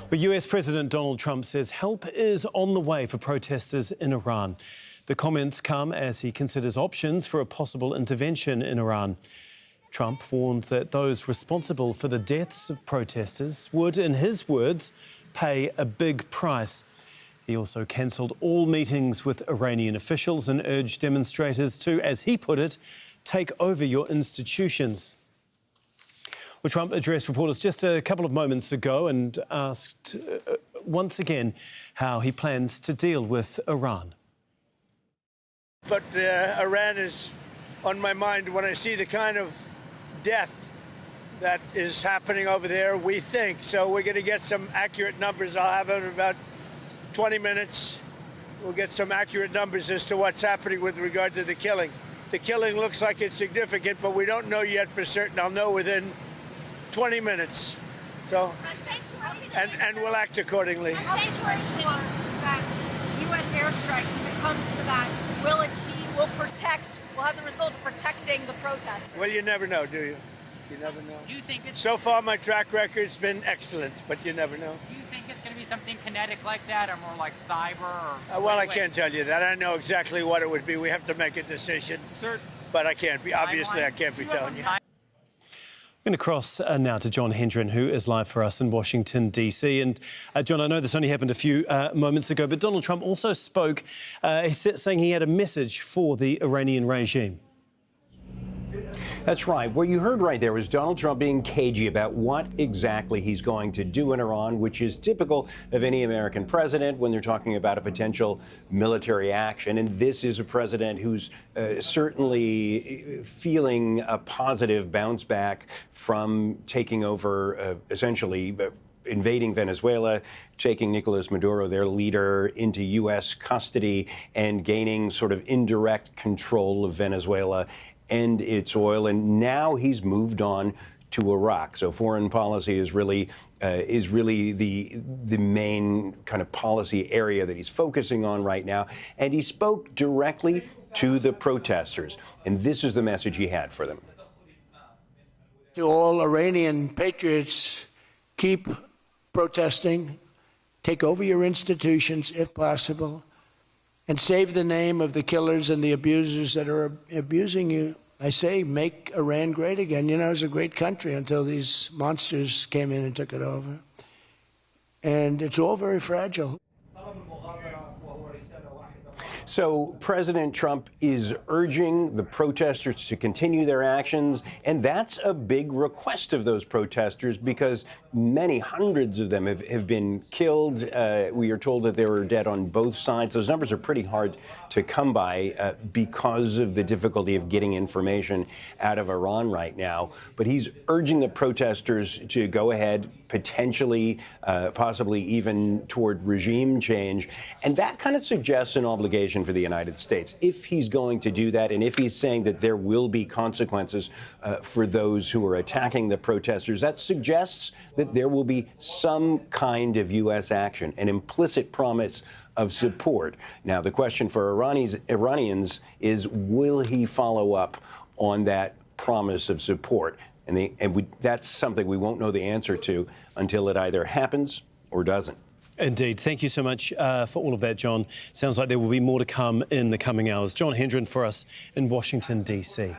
But US President Donald Trump says help is on the way for protesters in Iran. The comments come as he considers options for a possible intervention in Iran. Trump warned that those responsible for the deaths of protesters would, in his words, pay a big price. He also cancelled all meetings with Iranian officials and urged demonstrators to, as he put it, take over your institutions. Well, Trump addressed reporters just a couple of moments ago and asked once again how he plans to deal with Iran. But Iran is on my mind when I see the kind of death that is happening over there, we think. So we're going to get some accurate numbers. I'll have it in about 20 minutes. We'll get some accurate numbers as to what's happening with regard to the killing. The killing looks like it's significant, but we don't know yet for certain. I'll know within 20 minutes. So, and we'll act accordingly. That U.S. airstrikes, if it comes to that, will have the result of protecting the protest. Well, you never know, do you? You never know. Do you think it's... So far, my track record's been excellent, but you never know. Do you think it's going to be something kinetic like that, or more like cyber? Or well, I can't tell you that. I know exactly what it would be. We have to make a decision. But I can't be. Obviously, I can't be telling you. I'm going to cross now to John Hendren, who is live for us in Washington, D.C. And, John, I know this only happened a few moments ago, but Donald Trump also spoke, saying he had a message for the Iranian regime. That's right. What you heard right there was Donald Trump being cagey about what exactly he's going to do in Iran, which is typical of any American president when they're talking about a potential military action. And this is a president who's certainly feeling a positive bounce back from taking over, essentially, invading Venezuela, taking Nicolas Maduro, their leader, into U.S. custody and gaining sort of indirect control of Venezuela and its oil. And now he's moved on to Iraq. So foreign policy is really the main kind of policy area that he's focusing on right now. And he spoke directly to the protesters. And this is the message he had for them. To all Iranian patriots, keep protesting, take over your institutions if possible, and save the name of the killers and the abusers that are abusing you. I say, make Iran great again. You know, it was a great country until these monsters came in and took it over. And it's all very fragile. So President Trump is urging the protesters to continue their actions, and that's a big request of those protesters because many hundreds of them have been killed. We are told that they were dead on both sides. Those numbers are pretty hard to come by because of the difficulty of getting information out of Iran right now. But he's urging the protesters to go ahead, potentially, possibly even toward regime change. And that kind of suggests an obligation for the United States. If he's going to do that, and if he's saying that there will be consequences for those who are attacking the protesters, that suggests that there will be some kind of U.S. action, an implicit promise of support. Now, the question for Iranians is, will he follow up on that promise of support? And that's something we won't know the answer to until it either happens or doesn't. Indeed. Thank you so much for all of that, John. Sounds like there will be more to come in the coming hours. John Hendren for us in Washington, D.C.